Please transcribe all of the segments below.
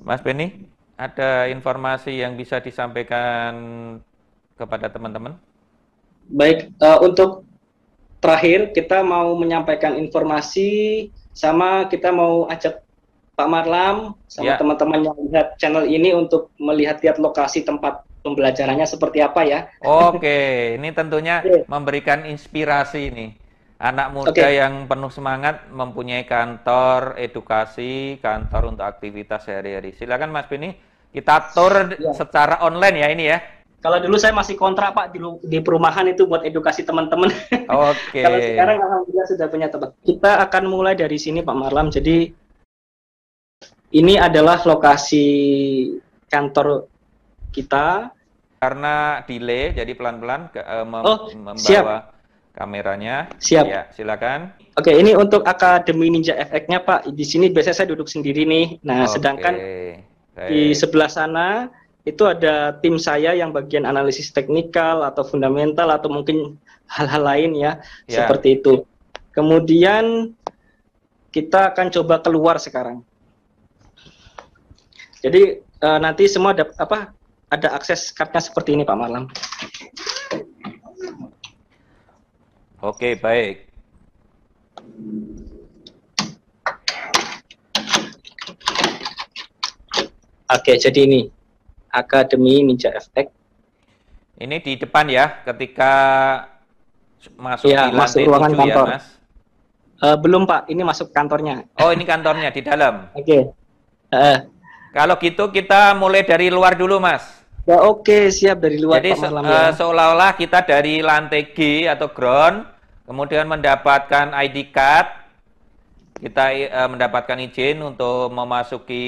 Mas Beni, ada informasi yang bisa disampaikan kepada teman-teman? Baik, untuk terakhir kita mau menyampaikan informasi sama kita mau ajak Pak Marlam sama Ya, teman-teman yang lihat channel ini untuk melihat-lihat lokasi tempat pembelajarannya seperti apa ya. oke. Ini tentunya Oke, memberikan inspirasi nih. Anak muda oke. yang penuh semangat mempunyai kantor edukasi, kantor untuk aktivitas sehari-hari. Silakan Mas Beni, kita tur Ya. secara online ya ini ya. Kalau dulu saya masih kontrak Pak di perumahan itu buat edukasi teman-teman. Oke. Kalau sekarang alhamdulillah sudah punya tempat. Kita akan mulai dari sini Pak Marlam. Jadi ini adalah lokasi kantor kita. Karena delay, jadi pelan-pelan Oh, siap, membawa kameranya. siap. Ya, silakan. Oke, ini untuk Akademi Ninja FX-nya Pak. Di sini biasanya saya duduk sendiri nih. Nah, Oke, sedangkan di baik. sebelah sana itu ada tim saya yang bagian analisis teknikal atau fundamental atau mungkin hal-hal lain ya, Ya, seperti itu. Kemudian kita akan coba keluar sekarang. Jadi nanti semua ada akses cardnya seperti ini Pak Marlam. oke, baik. Oke, jadi ini Akademi Ninja FX. Ini di depan ya, ketika masuk di Ya, masuk lantai ruangan 7 ya, kantor. Mas. Belum Pak, ini masuk kantornya. Oh, ini kantornya di dalam. Oke. Uh, Kalau gitu kita mulai dari luar dulu, Mas. Ya oke, siap dari luar Jadi Pak Marlam ya. seolah-olah kita dari lantai G atau ground, kemudian mendapatkan ID card, kita mendapatkan izin untuk memasuki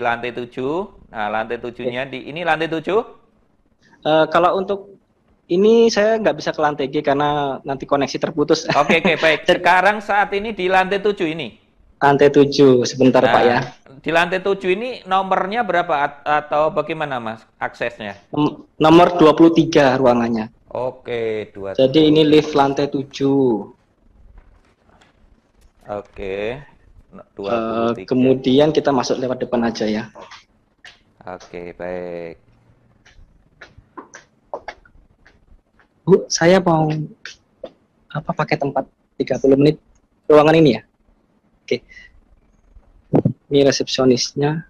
lantai 7. Nah, lantai Oke. tujuhnya ini lantai 7. Kalau untuk ini saya nggak bisa ke lantai G karena nanti koneksi terputus. Oke, oke, baik. Jadi, Sekarang saat ini di lantai 7 ini. lantai 7 sebentar Pak ya. Nah, di lantai 7 ini nomornya berapa atau bagaimana, Mas, aksesnya? Nomor 23 ruangannya. Oke, Jadi ini 27. lift lantai 7. Oke. 23. Kemudian kita masuk lewat depan aja ya. Oke, baik. Bu, saya mau pakai tempat 30 menit ruangan ini ya. Oke. Ini resepsionisnya.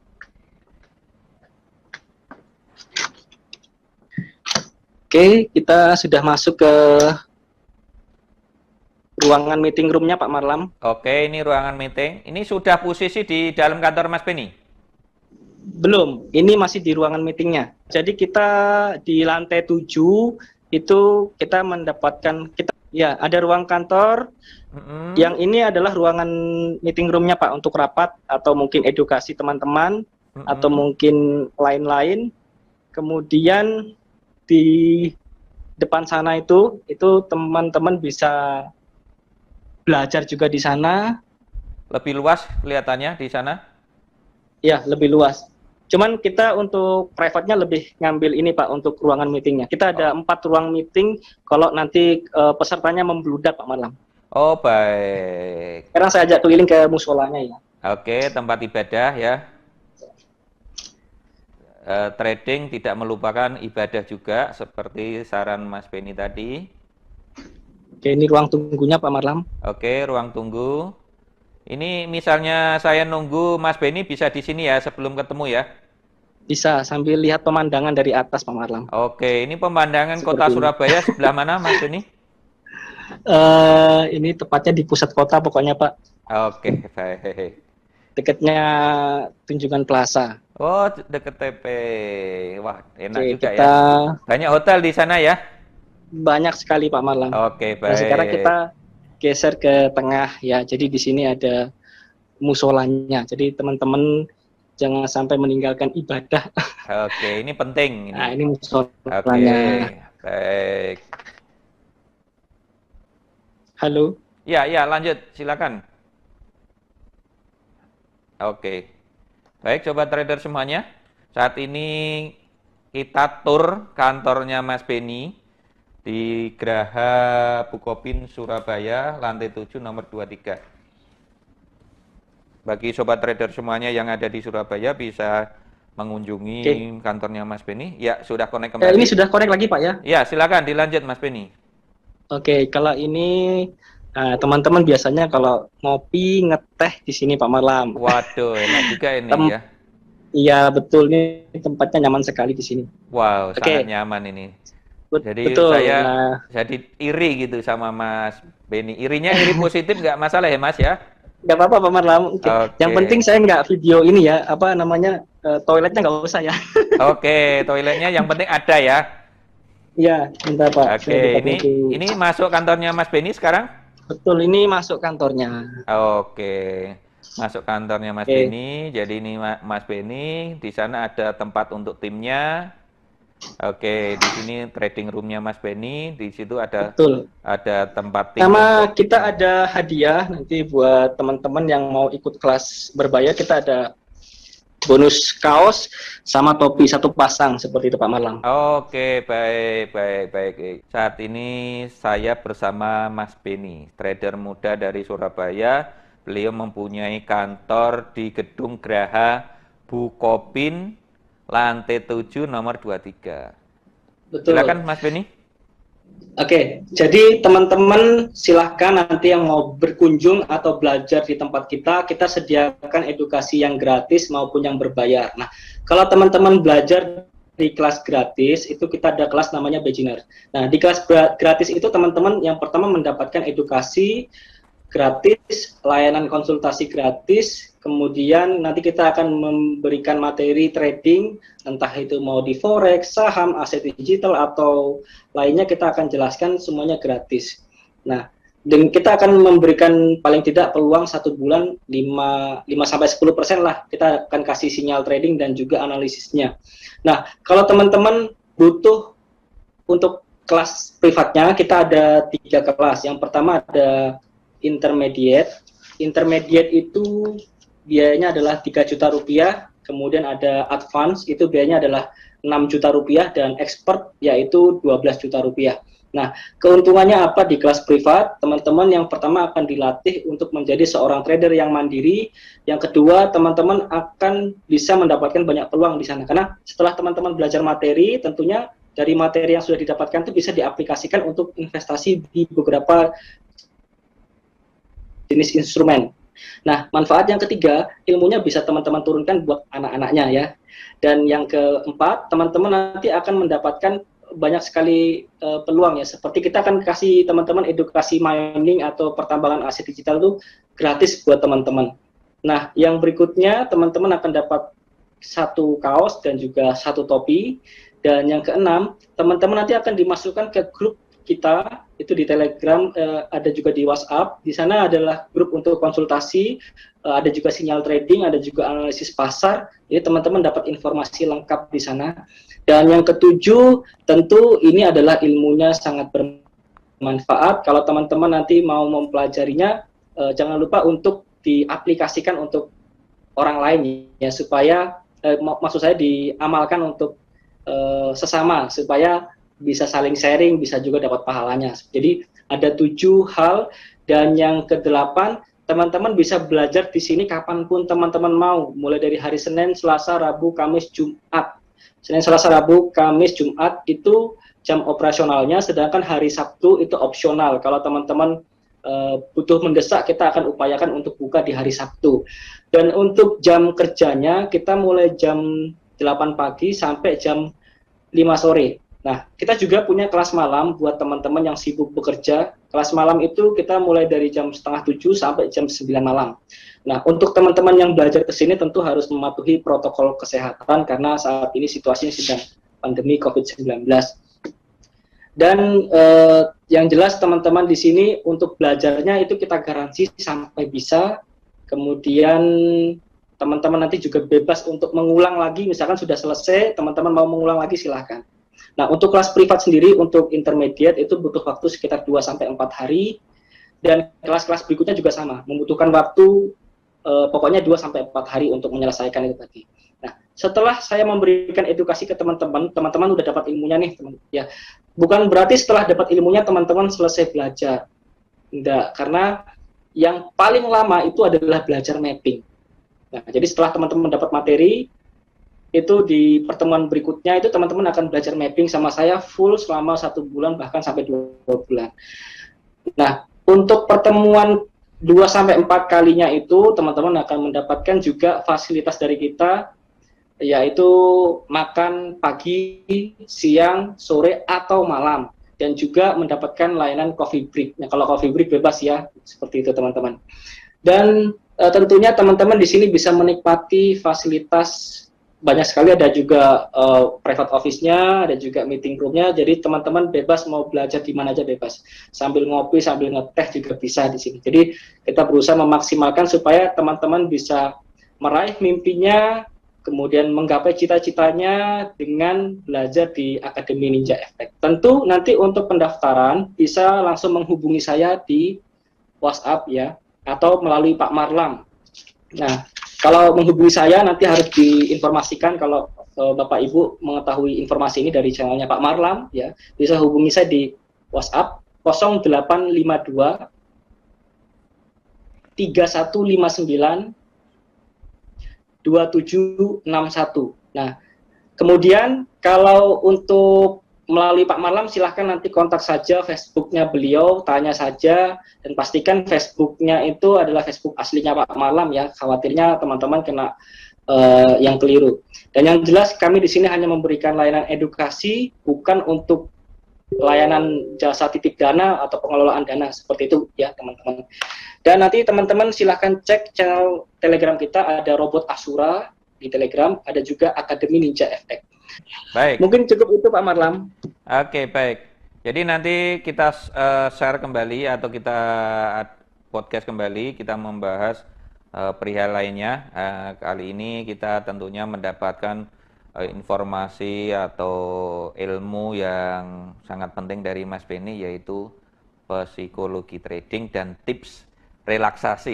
Oke, kita sudah masuk ke ruangan meeting room-nya Pak Marlam. Oke, ini ruangan meeting. Ini sudah posisi di dalam kantor Mas Beni. Belum, ini masih di ruangan meetingnya. Jadi kita di lantai 7 itu kita mendapatkan ya ada ruang kantor. Mm-mm. Yang ini adalah ruangan meeting room-nya Pak untuk rapat atau mungkin edukasi teman-teman atau Mm-mm. mungkin lain-lain. Kemudian di depan sana itu teman-teman bisa belajar juga di sana. Lebih luas kelihatannya di sana. Ya, lebih luas. Cuman kita untuk private-nya lebih ngambil ini Pak untuk ruangan meetingnya. Kita ada 4 ruang meeting kalau nanti pesertanya membludak Pak Marlam. Oh, baik. Sekarang saya ajak keliling ke musolanya ya. Oke, tempat ibadah ya. Trading tidak melupakan ibadah juga, seperti saran Mas Beni tadi. Oke, ini ruang tunggunya Pak Marlam. Oke, ruang tunggu. Ini misalnya saya nunggu Mas Beni bisa di sini ya sebelum ketemu ya. Bisa sambil lihat pemandangan dari atas Pak Marlam. Oke, ini pemandangan kota Seperti ini. Surabaya sebelah mana Mas Beni? Ini tepatnya di pusat kota pokoknya Pak. Oke, baik. Dekatnya Tunjungan Plaza. Oh, deket TP. Wah, enak Oke, juga ya. kita Banyak hotel di sana ya. banyak sekali Pak Marlam. Oke, Nah, sekarang baik. kita geser ke tengah ya. Jadi di sini ada musolanya. Jadi teman-teman jangan sampai meninggalkan ibadah. Oke, ini penting ini. Nah, ini Oke, musolanya. baik. Halo. Ya, ya, lanjut, silakan. Oke. Baik, coba trader semuanya. Saat ini kita tur kantornya Mas Beni di Graha Bukopin, Surabaya, lantai 7, nomor 23. Bagi sobat trader semuanya yang ada di Surabaya bisa mengunjungi Oke. kantornya Mas Beni. Ya, sudah connect Ini kembali. sudah connect lagi Pak ya? Ya, silakan dilanjut Mas Beni. Oke, kalau ini teman-teman biasanya kalau ngopi ngeteh di sini Pak Marlam. Waduh, enak juga ini Tem ya. Iya betul, ini tempatnya nyaman sekali di sini. Wow, sangat Oke, nyaman ini. Jadi betul. saya Nah, jadi iri gitu sama Mas Beni. Irinya iri positif nggak masalah ya Mas ya? nggak apa-apa Pak Marlam. Oke, yang penting Oke. saya nggak video ini ya, apa namanya toiletnya nggak usah ya. Oke, toiletnya yang penting ada ya. Iya, bentar Pak, saya buka Oke, dulu. ini masuk kantornya Mas Beni sekarang? Betul, ini masuk kantornya. Oke. Masuk kantornya Mas Oke, Beni. Jadi ini Mas Beni, di sana ada tempat untuk timnya. Oke, di sini trading roomnya Mas Beni. Di situ betul. ada tempat tim Sama untuk. kita ada hadiah nanti buat teman-teman yang mau ikut kelas berbayar, kita ada bonus kaos sama topi satu pasang seperti itu Pak Marlam. Oke, baik, baik, baik. Saat ini saya bersama Mas Beni, trader muda dari Surabaya. Beliau mempunyai kantor di Gedung Graha Bukopin, lantai 7, nomor 23. Betul. Silakan Mas Beni. Oke, jadi teman-teman silahkan nanti yang mau berkunjung atau belajar di tempat kita, kita sediakan edukasi yang gratis maupun yang berbayar. Nah, kalau teman-teman belajar di kelas gratis, itu kita ada kelas namanya beginner. Nah, di kelas gratis itu teman-teman yang pertama mendapatkan edukasi gratis, layanan konsultasi gratis, kemudian nanti kita akan memberikan materi trading, entah itu mau di forex, saham, aset digital, atau lainnya kita akan jelaskan semuanya gratis. Nah, dan kita akan memberikan paling tidak peluang 1 bulan 5-10% lah, kita akan kasih sinyal trading dan juga analisisnya. Nah, kalau teman-teman butuh untuk kelas privatnya, kita ada 3 kelas. Yang pertama ada intermediate. Intermediate itu biayanya adalah 3 juta rupiah, kemudian ada advance itu biayanya adalah 6 juta rupiah, dan expert yaitu 12 juta rupiah. Nah, keuntungannya apa di kelas privat? Teman-teman yang pertama akan dilatih untuk menjadi seorang trader yang mandiri. Yang kedua, teman-teman akan bisa mendapatkan banyak peluang di sana. Karena setelah teman-teman belajar materi, tentunya dari materi yang sudah didapatkan itu bisa diaplikasikan untuk investasi di beberapa jenis instrumen. Nah, manfaat yang ketiga, ilmunya bisa teman-teman turunkan buat anak-anaknya ya. Dan yang keempat, teman-teman nanti akan mendapatkan banyak sekali peluang ya. Seperti kita akan kasih teman-teman edukasi mining atau pertambangan aset digital itu gratis buat teman-teman. Nah, yang berikutnya teman-teman akan dapat 1 kaos dan juga 1 topi. Dan yang keenam, teman-teman nanti akan dimasukkan ke grup kita, itu di Telegram, ada juga di WhatsApp. Di sana adalah grup untuk konsultasi, ada juga sinyal trading, ada juga analisis pasar. Jadi teman-teman dapat informasi lengkap di sana. Dan yang ketujuh, tentu ini adalah ilmunya sangat bermanfaat. Kalau teman-teman nanti mau mempelajarinya, jangan lupa untuk diaplikasikan untuk orang lain ya, supaya maksud saya diamalkan untuk sesama, supaya bisa saling sharing, bisa juga dapat pahalanya. Jadi ada 7 hal, dan yang ke-8, teman-teman bisa belajar di sini kapanpun teman-teman mau, mulai dari hari Senin, Selasa, Rabu, Kamis, Jumat. Senin, Selasa, Rabu, Kamis, Jumat itu jam operasionalnya, sedangkan hari Sabtu itu opsional. Kalau teman-teman butuh mendesak, kita akan upayakan untuk buka di hari Sabtu. Dan untuk jam kerjanya, kita mulai jam 8 pagi sampai jam 5 sore. Nah, kita juga punya kelas malam buat teman-teman yang sibuk bekerja. Kelas malam itu kita mulai dari jam setengah 7 sampai jam 9 malam. Nah, untuk teman-teman yang belajar ke sini tentu harus mematuhi protokol kesehatan karena saat ini situasinya sedang pandemi COVID-19. Dan yang jelas teman-teman di sini untuk belajarnya itu kita garansi sampai bisa. Kemudian teman-teman nanti juga bebas untuk mengulang lagi, misalkan sudah selesai, teman-teman mau mengulang lagi silahkan. Nah, untuk kelas privat sendiri, untuk intermediate itu butuh waktu sekitar 2-4 hari, dan kelas-kelas berikutnya juga sama, membutuhkan waktu pokoknya 2-4 hari untuk menyelesaikan itu tadi. Nah, setelah saya memberikan edukasi ke teman-teman, teman-teman udah dapat ilmunya nih, teman. Ya, bukan berarti setelah dapat ilmunya teman-teman selesai belajar. Enggak, karena yang paling lama itu adalah belajar mapping. Nah, jadi setelah teman-teman dapat materi, itu di pertemuan berikutnya itu teman-teman akan belajar mapping sama saya full selama 1 bulan bahkan sampai 2 bulan. Nah, untuk pertemuan 2 sampai 4 kalinya itu teman-teman akan mendapatkan juga fasilitas dari kita, yaitu makan pagi, siang, sore, atau malam, dan juga mendapatkan layanan coffee break. Nah, kalau coffee break bebas ya, seperti itu teman-teman. Dan tentunya teman-teman di sini bisa menikmati fasilitas banyak sekali, ada juga private office-nya, ada juga meeting room-nya, jadi teman-teman bebas mau belajar di mana aja bebas. Sambil ngopi, sambil ngeteh juga bisa di sini. Jadi kita berusaha memaksimalkan supaya teman-teman bisa meraih mimpinya, kemudian menggapai cita-citanya dengan belajar di Akademi Ninja Efek. Tentu nanti untuk pendaftaran bisa langsung menghubungi saya di WhatsApp ya, atau melalui Pak Marlam. Nah, kalau menghubungi saya nanti harus diinformasikan kalau Bapak Ibu mengetahui informasi ini dari channelnya Pak Marlam ya, bisa hubungi saya di WhatsApp 0852 3159 2761. Nah, kemudian kalau untuk melalui Pak Marlam silahkan nanti kontak saja Facebooknya beliau, tanya saja, dan pastikan Facebooknya itu adalah Facebook aslinya Pak Marlam ya, khawatirnya teman-teman kena yang keliru. Dan yang jelas kami di sini hanya memberikan layanan edukasi, bukan untuk layanan jasa titip dana atau pengelolaan dana, seperti itu ya teman-teman. Dan nanti teman-teman silahkan cek channel Telegram kita, ada Robot Asura di Telegram, ada juga Akademi Ninja Efek. Baik. Mungkin cukup itu Pak Marlam. Oke, baik. Jadi nanti kita share kembali atau kita podcast kembali, kita membahas perihal lainnya. Kali ini kita tentunya mendapatkan informasi atau ilmu yang sangat penting dari Mas Beni, yaitu psikologi trading dan tips relaksasi.